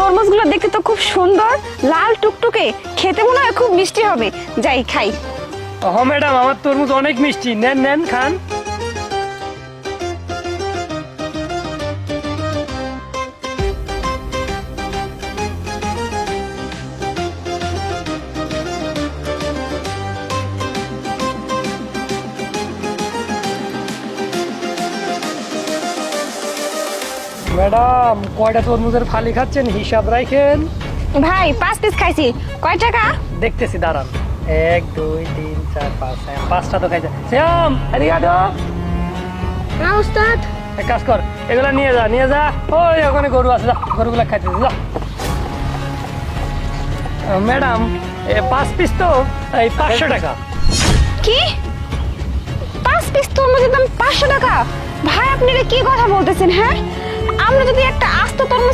তরমুজগুলো দেখতে তো খুব সুন্দর, লাল টুকটুকে, খেতে মনে হয় খুব মিষ্টি হবে। যাই খাই। হ ম্যাডাম, আমার তরমুজ অনেক মিষ্টি, নেন নেন খান। ম্যাডাম, কয়টা তরমুজের ফালি খাচ্ছেন হিসাব রাখেন। ভাই 5 পিস খাইছি। কয় টাকা? দেখতেছি দাঁড়ান। 1 2 3 4 5 5টা তো খাইছে। শ্যাম, এদিকে আটো। হ্যাঁ উস্তাদ। এক কাজ কর, এগুলা নিয়ে যা নিয়ে যা। ওই ওখানে গরু আছে, যা গরুগুলা খাইতে যা। ম্যাডাম, 5 পিস তো এই 500 টাকা। কি? 5 পিস তরমুজের দাম 500 টাকা? ভাই আপনি এটা কি কথা বলতেছেন? হ্যাঁ, আমরা যদি একটা আস্ত তরমুজ